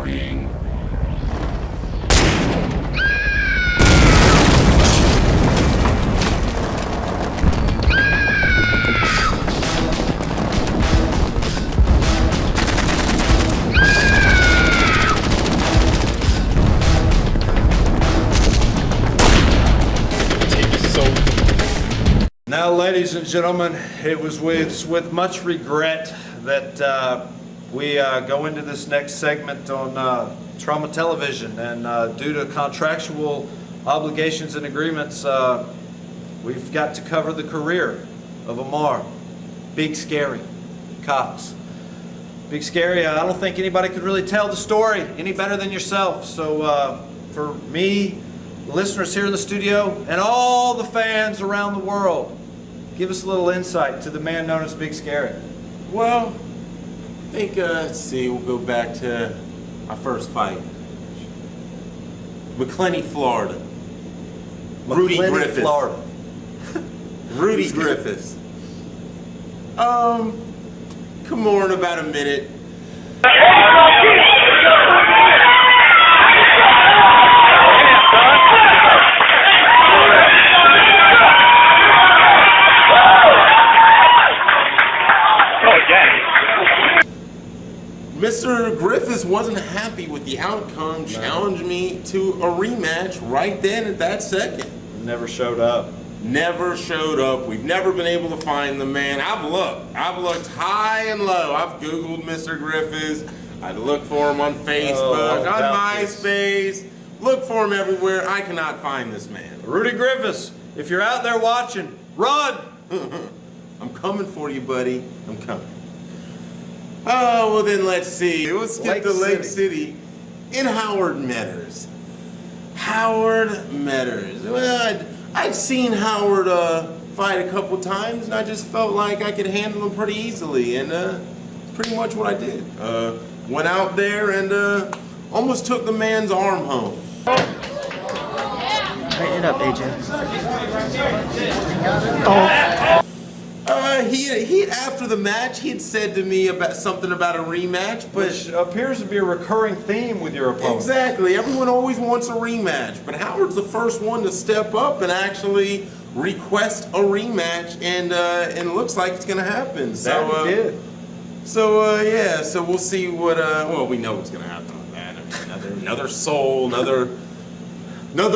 Warning. Now, ladies and gentlemen, it was with much regret that we go into this next segment on Trauma Television, and due to contractual obligations and agreements, we've got to cover the career of Amar, Big Scary Cox. Big Scary, I don't think anybody could really tell the story any better than yourself. So for me, the listeners here in the studio, and all the fans around the world, give us a little insight to the man known as Big Scary. Well, I think, let's see, we'll go back to my first fight. McClenny, Florida. Rudy Griffiths. Florida. Rudy Griffiths. Come on, about a minute. Mr. Griffiths wasn't happy with the outcome, challenged me to a rematch right then at that second. Never showed up. Never showed up. We've never been able to find the man. I've looked high and low. I've Googled Mr. Griffiths. I'd look for him on Facebook, on MySpace. Look for him everywhere. I cannot find this man. Rudy Griffiths, if you're out there watching, run! I'm coming for you, buddy. I'm coming. Oh, well then let's see. Let's get to Lake City in Howard Metters. Howard Metters. Well, I'd seen Howard fight a couple times, and I just felt like I could handle him pretty easily, and it's pretty much what I did. Went out there and almost took the man's arm home. Tighten it up, AJ. He after the match, he had said to me about something about a rematch, but Which appears to be a recurring theme with your opponent. exactly, everyone always wants a rematch, but Howard's the first one to step up and actually request a rematch, and it looks like it's gonna happen. That he did. So yeah, so we'll see what. Well, we know what's gonna happen with that. I mean, another soul, another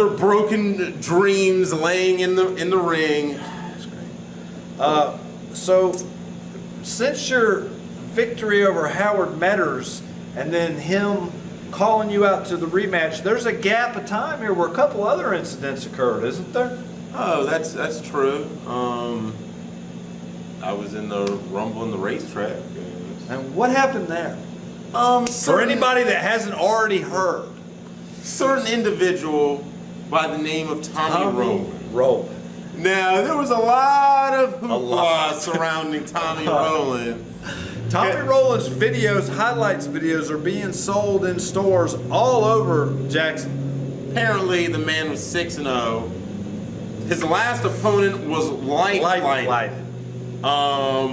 broken dreams laying in the ring. So, since your victory over Howard Metters and then him calling you out to the rematch, there's a gap of time here where a couple other incidents occurred, isn't there? Oh, that's true. I was in the Rumble in the racetrack. And what happened there? For anybody that hasn't already heard, certain individual by the name of Tommy Rowland. Now, there was a lot of hoopla surrounding Tommy Rowland. Tommy Rowland's videos, highlights videos, are being sold in stores all over Jackson. Apparently, the man was 6-0. His last opponent was light.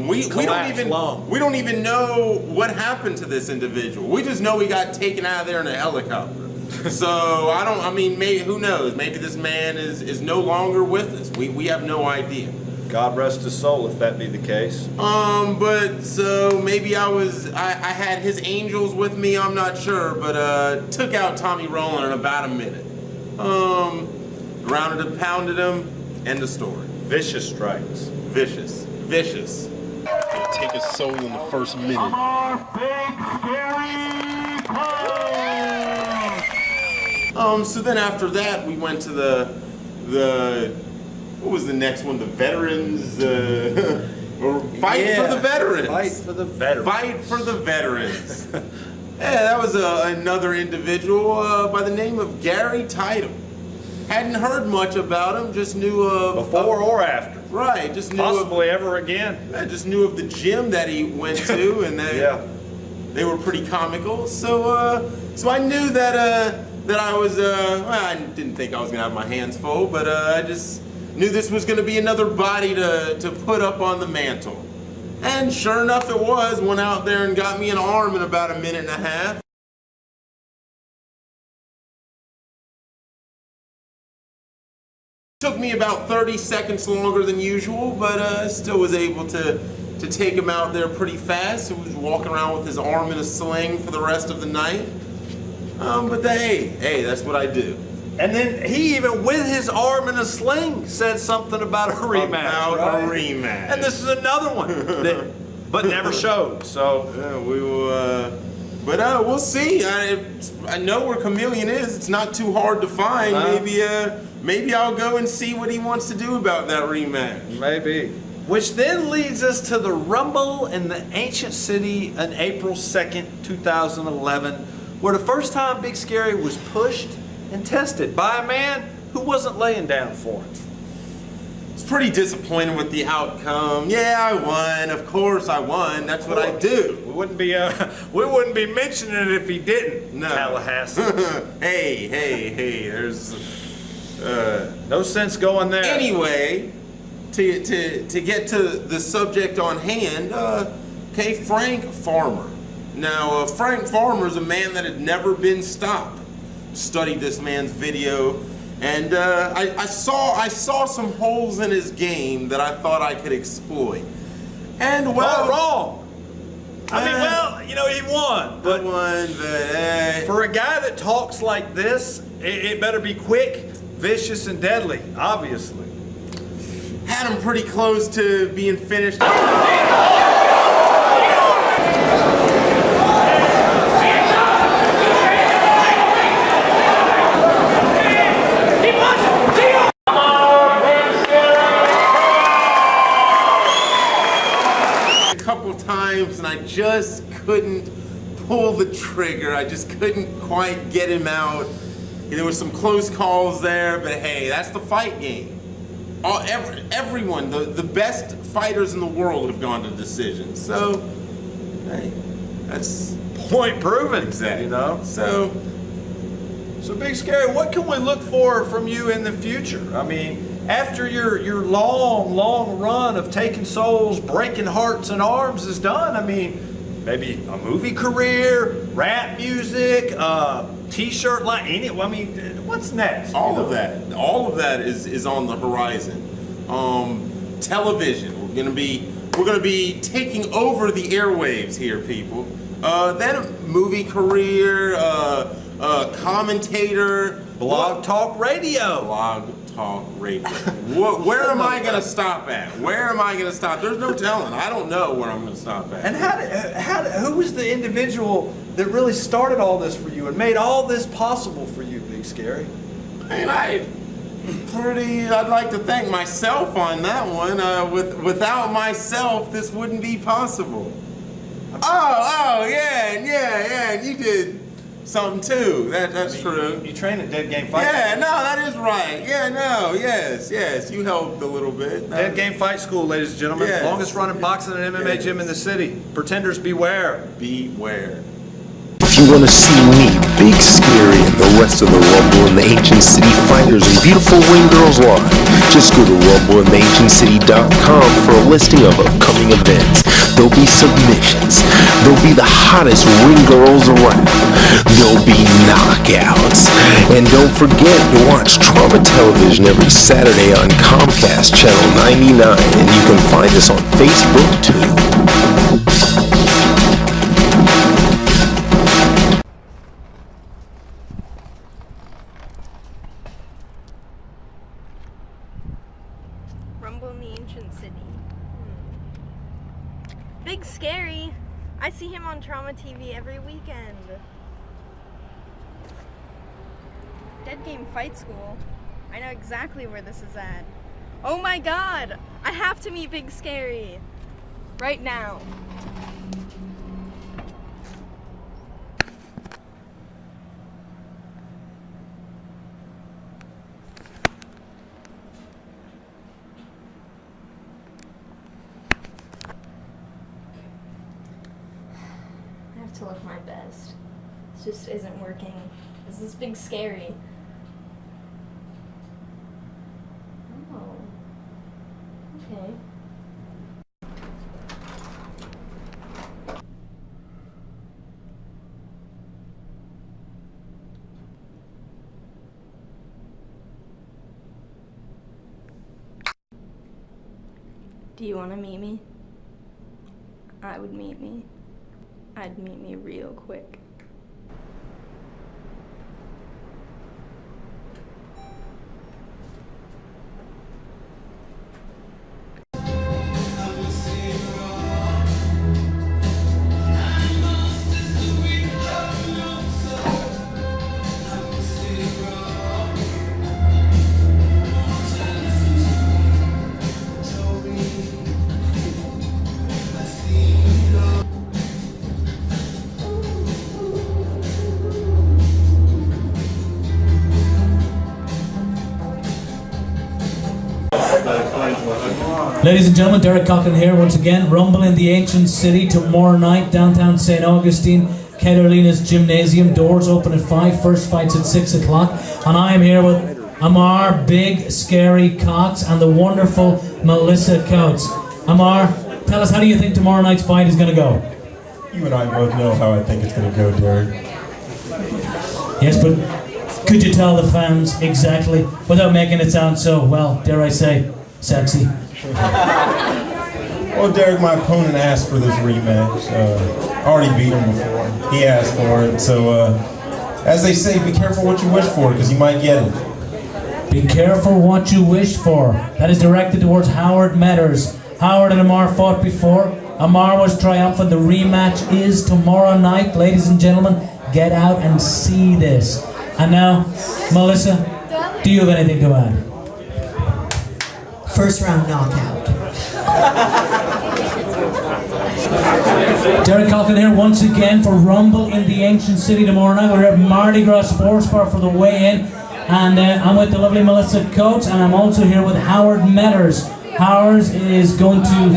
We don't even know what happened to this individual. We just know he got taken out of there in a helicopter. So maybe, who knows? Maybe this man is no longer with us. We have no idea. God rest his soul if that be the case. But so maybe I had his angels with me, I'm not sure, but took out Tommy Rowland in about a minute. Grounded and pounded him, end of story. Vicious strikes. Vicious. Take his soul in the first minute. So then after that, we went to the what was the next one? The veterans, Fight for the Veterans. Fight for the Veterans. Fight for the Veterans. Yeah, that was another individual by the name of Gary Title. Hadn't heard much about him, just knew of... Before or after. Right, just knew Possibly ever again. I just knew of the gym that he went to, and they were pretty comical. So I knew that I was, I didn't think I was gonna have my hands full, but I just knew this was gonna be another body to put up on the mantle. And sure enough it was, went out there and got me an arm in about a minute and a half. Took me about 30 seconds longer than usual, but I still was able to take him out there pretty fast. He was walking around with his arm in a sling for the rest of the night. But hey, that's what I do. And then he even, with his arm in a sling, said something about a rematch. About a rematch. And this is another one, but never showed. So yeah, we will. But we'll see. I know where Chameleon is. It's not too hard to find. Maybe I'll go and see what he wants to do about that rematch. Maybe. Which then leads us to the Rumble in the Ancient City on April 2nd, 2011, where the first time Big Scary was pushed and tested by a man who wasn't laying down for him. It's pretty disappointed with the outcome. Yeah, I won. Of course I won. That's what I do. We wouldn't be mentioning it if he didn't. No. Tallahassee. Hey. There's no sense going there. Anyway, to get to the subject on hand, okay, Frank Farmer. Now, Frank Farmer is a man that had never been stopped. Studied this man's video, and I saw some holes in his game that I thought I could exploit. And well, wrong. I mean, well, he won. But for a guy that talks like this, it better be quick, vicious, and deadly, obviously. Had him pretty close to being finished. Times, and I just couldn't pull the trigger. I just couldn't quite get him out. There were some close calls there, but hey, that's the fight game. Everyone, the best fighters in the world have gone to decisions. So, hey, that's point proven. Exactly. So Big Scary, what can we look for from you in the future? I mean, after your long run of taking souls, breaking hearts and arms is done, I mean, maybe a movie career, rap music, t-shirt line, what's next? All of that is on the horizon. Television, we're gonna be taking over the airwaves here, people. Then a movie career, commentator, Blog Talk Radio. Where am I going to stop at? There's no telling. I don't know where I'm going to stop at. And who was the individual that really started all this for you and made all this possible for you, Big Scary? I'd like to thank myself on that one. Without myself, this wouldn't be possible. Oh, yeah, you did something too. That's true. You train at Dead Game Fight. Yeah, no, that is right. Yeah, no, yes, you helped a little bit. Dead Game Fight School, ladies and gentlemen. Yes. Longest running boxing and MMA gym in the city. Pretenders beware. Beware. If you want to see me, Big Scary, and the rest of the Rumble in the Ancient City Fighters and beautiful ring girls live, just go to rumbleintheancientcity.com for a listing of upcoming events. There'll be submissions. There'll be the hottest ring girls around. There'll be knockouts. And don't forget to watch Trauma Television every Saturday on Comcast Channel 99, and you can find us on Facebook too. Rumble in the Ancient City. Big Scary. I see him on Trauma TV every weekend. Dead Game Fight School. I know exactly where this is at. Oh my god! I have to meet Big Scary. Right now. I have to look my best. This just isn't working. This is Big Scary. Oh. Okay. Do you want to meet me? I would meet me. I'd meet me real quick. Ladies and gentlemen, Derek Coughlin here once again. Rumble in the Ancient City tomorrow night, downtown St. Augustine, Carolina's Gymnasium. Doors open at 5, first fight's at 6 o'clock. And I am here with Amar Big Scary Cox and the wonderful Melissa Coates. Amar, tell us, how do you think tomorrow night's fight is going to go? You and I both know how I think it's going to go, Derek. Yes, but could you tell the fans exactly, without making it sound so, well, dare I say, sexy? Well, Derek, my opponent asked for this rematch. I already beat him before. He asked for it. So, as they say, be careful what you wish for, because you might get it. Be careful what you wish for. That is directed towards Howard Metters. Howard and Amar fought before. Amar was triumphant. The rematch is tomorrow night. Ladies and gentlemen, get out and see this. And now, Melissa, do you have anything to add? First round knockout. Derek Coughlin here once again for Rumble in the Ancient City tomorrow night. We're at Mardi Gras Sports Bar for the weigh-in. And I'm with the lovely Melissa Coates, and I'm also here with Howard Metters. Howard is going to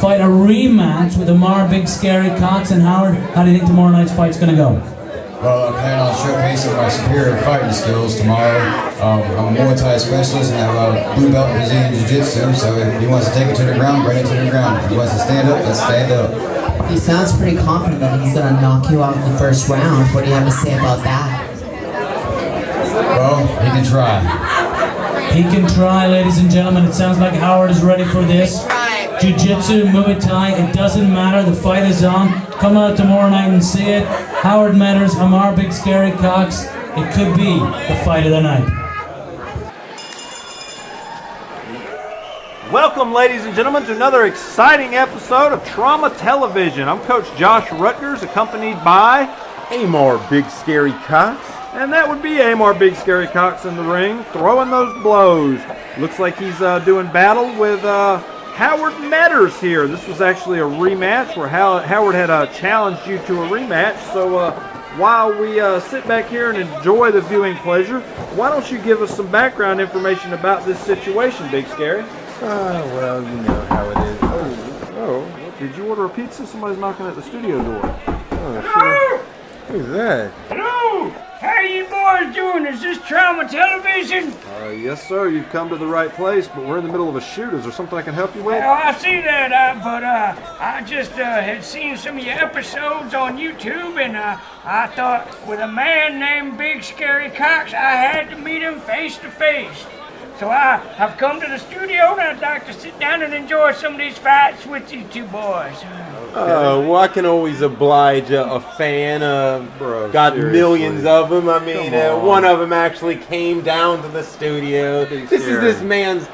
fight a rematch with Amar Big Scary Cox. And Howard, how do you think tomorrow night's fight's going to go? Well, I plan on showcasing my superior fighting skills tomorrow. I'm a Muay Thai specialist and I have a blue belt in Brazilian Jiu-Jitsu, so if he wants to take it to the ground, bring it to the ground. If he wants to stand up, let's stand up. He sounds pretty confident that he's going to knock you out in the first round. What do you have to say about that? Well, he can try. He can try, ladies and gentlemen. It sounds like Howard is ready for this. Jiu-Jitsu, Muay Thai, it doesn't matter. The fight is on. Come out tomorrow night and see it. Howard Metters, Amar Big Scary Cox. It could be the fight of the night. Welcome, ladies and gentlemen, to another exciting episode of Trauma Television. I'm Coach Josh Rutgers, accompanied by Amar Big Scary Cox. And that would be Amar Big Scary Cox in the ring, throwing those blows. Looks like he's doing battle with Howard Metters here. This was actually a rematch where Howard had challenged you to a rematch. So while we sit back here and enjoy the viewing pleasure, why don't you give us some background information about this situation, Big Scary? Well, you know how it is. Oh, did you order a pizza? Somebody's knocking at the studio door. Sure. Who's that? Hello! How you boys doing? Is this Trauma Television? Yes, sir. You've come to the right place, but we're in the middle of a shoot. Is there something I can help you with? Well, I see that, but I just had seen some of your episodes on YouTube, and I thought with a man named Big Scary Cox, I had to meet him face to face. So I have come to the studio, and I'd like to sit down and enjoy some of these fights with you two boys. Well, I can always oblige a fan. Bro, got seriously. millions of them. I mean, Come on. one of them actually came down to the studio. Big This is Scary. this man's.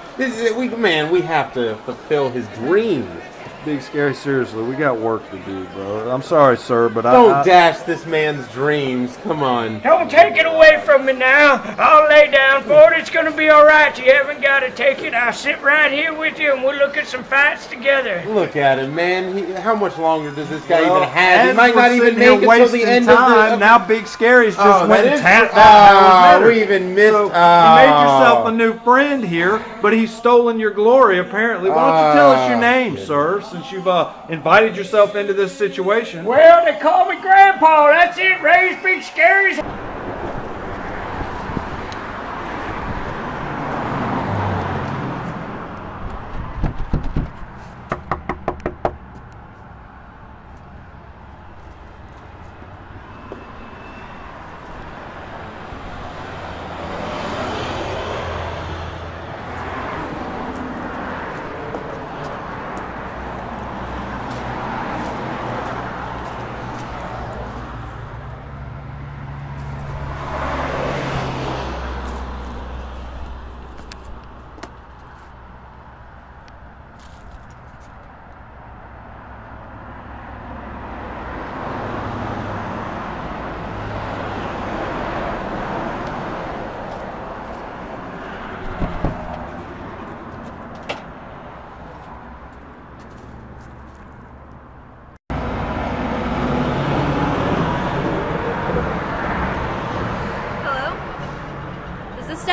We have to fulfill his dreams. Big Scary, seriously, we got work to do, bro. I'm sorry, sir, but Don't dash this man's dreams. Come on. Don't take it away from me now. I'll lay down for it. It's going to be all right. You haven't got to take it. I'll sit right here with you, and we'll look at some fights together. Look at him, man. How much longer does this guy Well, even have? He and might we're not even sitting here make it till the wasting end time. of the. Now Big Scary's just Oh, went that and is tapped true. out Howard We Metters. even missed. So you made yourself a new friend here, but he's stolen your glory, apparently. Why don't you tell us your name, sir, since you've invited yourself into this situation? Well, they call me Grandpa. That's it. Raise Big Scary's.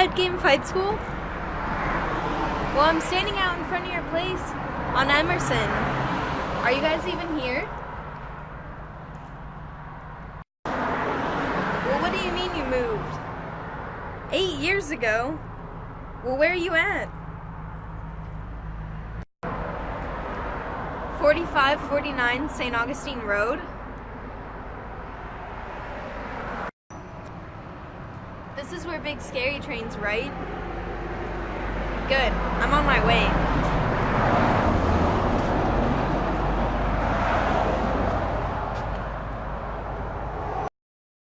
Dead Game Fight School? Well, I'm standing out in front of your place on Emerson. Are you guys even here? Well, what do you mean you moved? 8 years ago? Well, where are you at? 4549 St. Augustine Road? This is where Big Scary trains, right? Good. I'm on my way.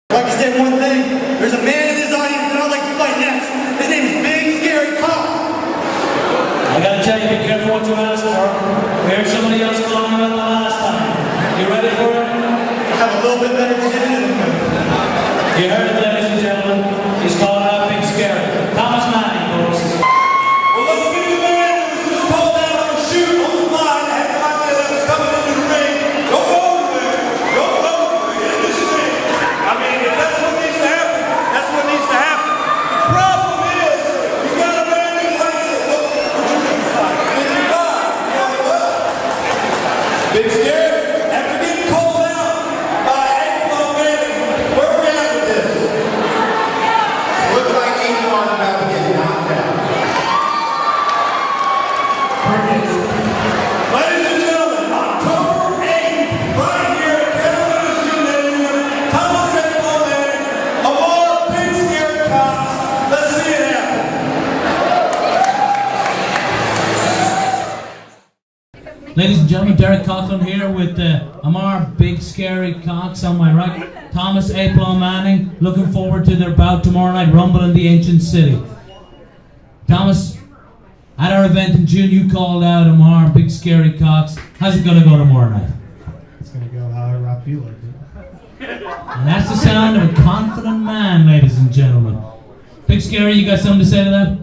I'd like to say one thing. There's a man in this audience that I'd like to fight next. His name is Big Scary Cox. I gotta tell you, be careful what you ask for. We heard somebody else calling about the last time. You ready for it? I have a little bit better position than him. You heard it, ladies and gentlemen. He's calling out Big Scary. Thomas Manning, folks. Well, let's get the man who was just called out on the shoot on the line. I had no idea that was coming into the ring. Don't go over there. Don't go over there. Get in this ring. I mean, if that's what needs to happen, that's what needs to happen. The problem is, you got a man who likes it. Look, Big Scary, after getting called out by April Manning, where are we at with this? Looks like April about to get knocked out. Ladies and gentlemen, October 8th, right here at Carolina's Gymnasium, Thomas April Manning, Amar Big Scary Cox. Let's see it happen. Ladies and gentlemen, Derek Coughlin here with Amar Big Scary Cox on my right. Thomas April Manning, looking forward to their bout tomorrow night, Rumble in the Ancient City. Thomas, at our event in June, you called out Amar Big Scary Cox. How's it going to go tomorrow night? It's going to go however I feel like it. And that's the sound of a confident man, ladies and gentlemen. Big Scary, you got something to say to that?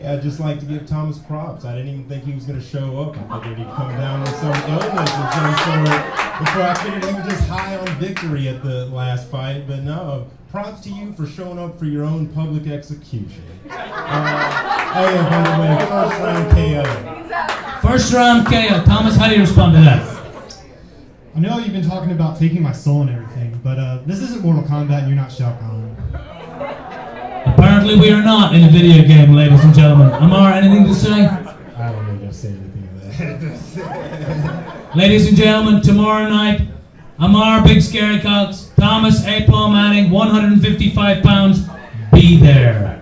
Yeah, I'd just like to give Thomas props. I didn't even think he was going to show up. I figured he'd come down with some illness of some sort. Before I figured he was just high on victory at the last fight. But no, props to you for showing up for your own public execution. Oh yeah, by the way, first round KO. First round KO. Thomas, how do you respond to that? I know you've been talking about taking my soul and everything, but this isn't Mortal Kombat and you're not Shao Kahn. Apparently we are not in a video game, ladies and gentlemen. Amar, anything to say? I don't need to say anything of that. Ladies and gentlemen, tomorrow night, Amar Big Scary Cox, Thomas April Manning, 155 pounds, be there.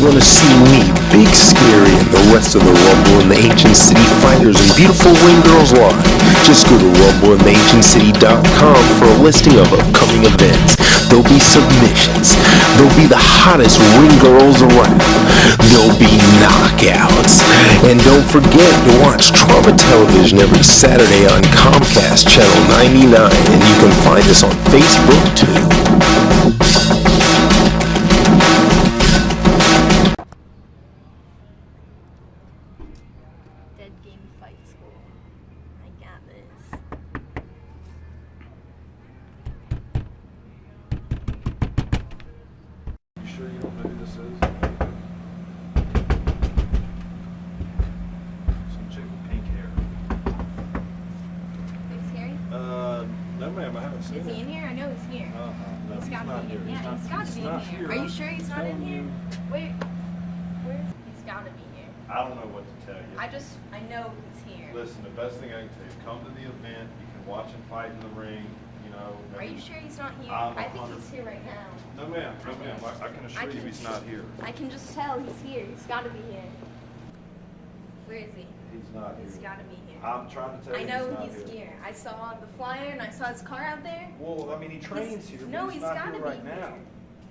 want to see me, Big Scary, and the rest of the Rumble in the Ancient City Fighters and beautiful Wing Girls live, just go to rumbleintheancientcity.com for a listing of upcoming events. There'll be submissions. There'll be the hottest ring girls around. There'll be knockouts. And don't forget to watch Trauma Television every Saturday on Comcast Channel 99, and you can find us on Facebook too. Dead Game Fight School. I got this. You sure you don't know who this is? Some chick with pink hair. Big Scary? No ma'am, I haven't seen Is he him. in here? I know he's here. No, He's he's got not to be here. in here. Yeah, he's got to be in not here. here. Are you I'm sure he's not in telling here? you. Where? He's got to be here. I don't know what to tell you. I know he's here. Listen, the best thing I can tell you is come to the event. You can watch him fight in the ring. You know. Are you sure he's not here? I'm I think 100 he's here right now. No ma'am, no ma'am. I can assure you he's not here. I can just tell he's here. He's got to be here. Where is he? He's not here. He's got to be here. I'm trying to tell I you know he's not he's here. here. I saw the flyer and I saw his car out there. Well, I mean, he trains here, No, but he's he's not got to here be right now. here.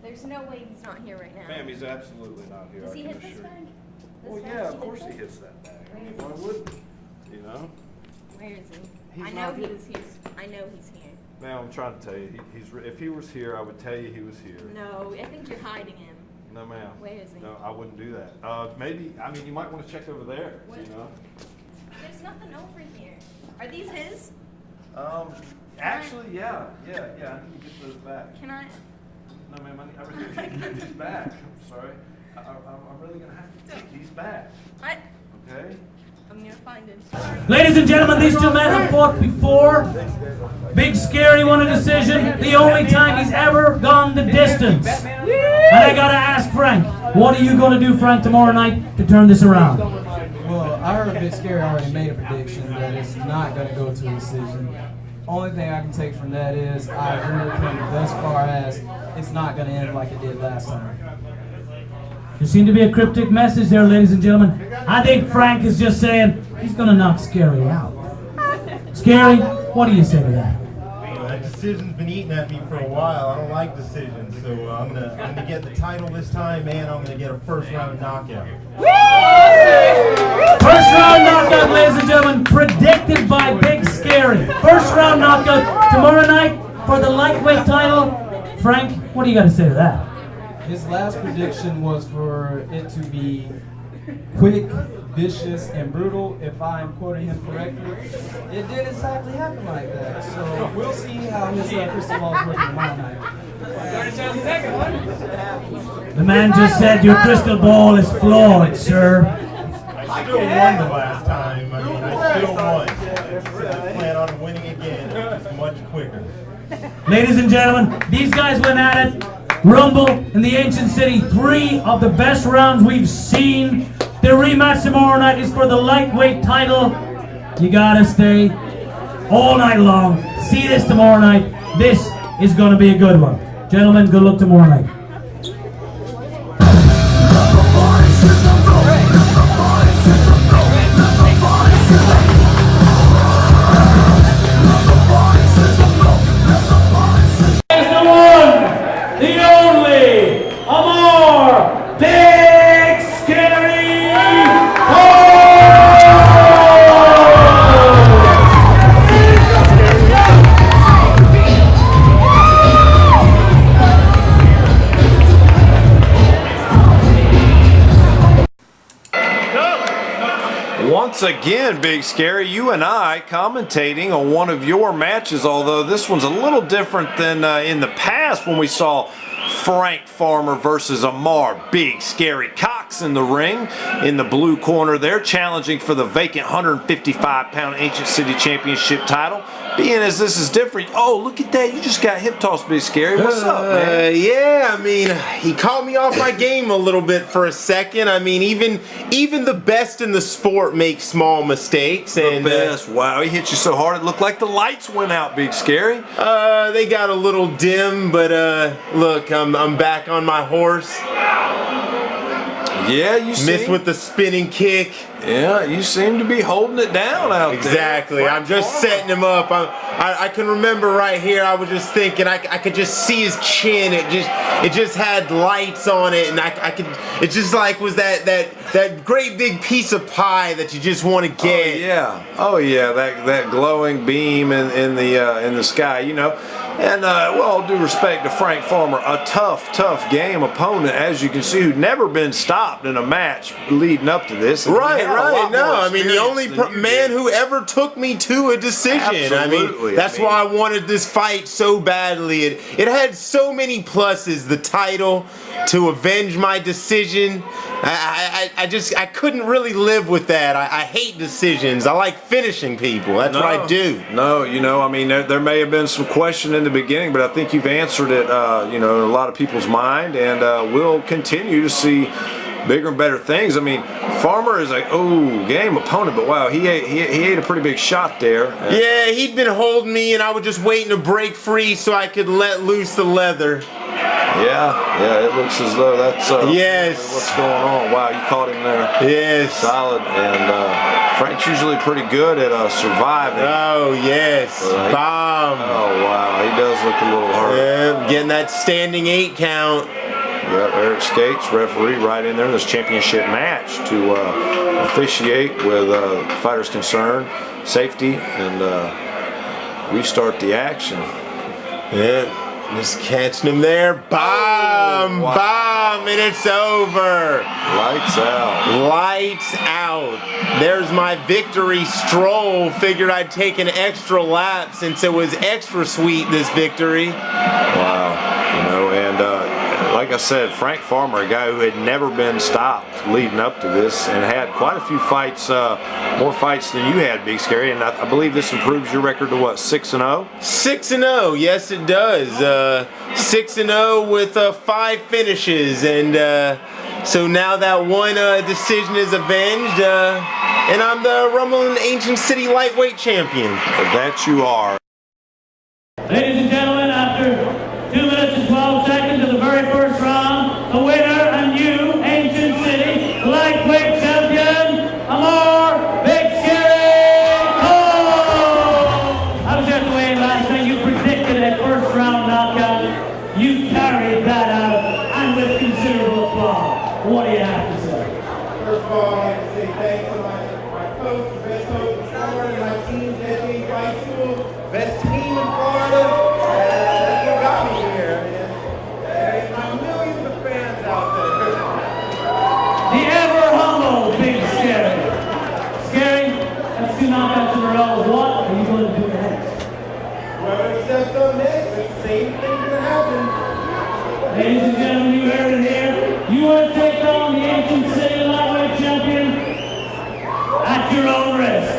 There's no way he's not here right now. Ma'am, he's absolutely not here. Does I he can hit this assure you. bag? Well, This yeah, bag, of course he it? hits that bag. I mean, why wouldn't he? You know? Where is he? He's I know not he here. was here. I know he's here. Ma'am, I'm trying to tell you, if he was here, I would tell you he was here. No, I think you're hiding him. No, ma'am. Where is he? No, I wouldn't do that. Maybe, I mean, you might want to check over there, What? you know? There's nothing over here. Are these his? Actually, yeah. I need to get those back. Can I? No, ma'am, I really need to get these back. I'm sorry. I'm really going to have to take these back. I. Okay? I'm gonna find it. Ladies and gentlemen, these two men have fought before. Big Scary won a decision, the only time he's ever gone the distance. And I gotta ask Frank, what are you gonna do, Frank, tomorrow night to turn this around? Well, I heard Big Scary already made a prediction that it's not gonna go to a decision. Only thing I can take from that is I agree with him thus far as it's not gonna end like it did last time. There seemed to be a cryptic message there, ladies and gentlemen. I think Frank is just saying he's gonna knock Scary out. Scary, what do you say to that? That decision's been eating at me for a while. I don't like decisions, so I'm gonna get the title this time, and I'm gonna get a first round knockout. First round knockout, ladies and gentlemen, predicted by Big Scary. First round knockout tomorrow night for the lightweight title. Frank, what do you got to say to that? His last prediction was for it to be quick, vicious, and brutal. If I'm quoting him correctly, it did exactly happen like that. So we'll see how his crystal ball is working tomorrow night. The man just said your crystal ball is flawed, sir. I still won the last time. I mean, I still won. I plan on winning again. It's much quicker. Ladies and gentlemen, these guys went at it. Rumble in the Ancient City, 3 of the best rounds we've seen. The rematch tomorrow night is for the lightweight title. You gotta stay all night long. See this tomorrow night. This is gonna be a good one. Gentlemen, good luck tomorrow night. The only Amar Big Scary Once again, Big Scary, you and I commentating on one of your matches, although this one's a little different than in the past when we saw Frank Farmer versus Amar Big Scary Cox in the ring. In the blue corner there, challenging for the vacant 155-pound Ancient City Championship title. Being as this is different, oh, look at that, you just got hip tossed, Big Scary. What's up, man? Yeah, I mean, he caught me off my game a little bit for a second. I mean, even the best in the sport make small mistakes. And the best. Wow, he hit you so hard it looked like the lights went out, Big Scary. They got a little dim, but look, I'm back on my horse. Yeah, you missed with the spinning kick. Yeah, you seem to be holding it down out there. Exactly. I'm just setting him up. I can remember right here. I was just thinking. I could just see his chin. It just had lights on it, and I could. It just like was that great big piece of pie that you just want to get. Oh yeah. That glowing beam in the sky. You know. And with all due respect to Frank Farmer, a tough game opponent, as you can see, who'd never been stopped in a match leading up to this. Right. No, I mean the only man who ever took me to a decision. Absolutely. That's why I wanted this fight so badly. It had so many pluses. The title, to avenge my decision. I couldn't really live with that. I hate decisions. I like finishing people. That's what I do. No, you know, I mean, there may have been some question in the beginning, but I think you've answered it, you know, in a lot of people's mind, and we'll continue to see bigger and better things. I mean, Farmer is like, game opponent, but wow, he ate a pretty big shot there. Yeah, he'd been holding me, and I was just waiting to break free so I could let loose the leather. Yeah, it looks as though that's yes. What's going on. Wow, you caught him there. Yes. Solid. And Frank's usually pretty good at surviving. Oh, yes. Bomb. Oh, wow. He does look a little hurt. Yeah, getting that standing 8 count. Yep, Eric Skates, referee, right in there in this championship match to officiate with fighters concerned, safety, and restart the action. Yeah. Just catching him there. Bomb! Wow. Bomb! And it's over. Lights out. Lights out. There's my victory stroll. Figured I'd take an extra lap since it was extra sweet, this victory. Wow. You know, and like I said, Frank Farmer, a guy who had never been stopped leading up to this and had quite a few fights, more fights than you had, Big Scary, and I believe this improves your record to what, 6-0? 6-0, yes it does. 6-0 with 5 finishes, and so now that one decision is avenged, and I'm the Rumbling Ancient City lightweight champion. That you are. Ladies and gentlemen, after 2 minutes and 12 seconds of the very first round, the winner and new Ancient City lightweight champion, Amar Big Scary Cole! I was at the weigh-in last night. You predicted a first round knockout. You carried that out, and with considerable applause. What do you have to say? First of all, I'd like to say thanks to my coach, the best coach in Florida, my team's at Fight School, best team in Florida. That's what got me here, man. There's my millions of fans out there. The ever humble Big Scary. Scary, that's 2 knockouts in a row. What are you going to do next? Whoever steps up next, the same thing's going to happen. Ladies and gentlemen, you heard it here. You want to take on the Ancient City lightweight champion at your own risk.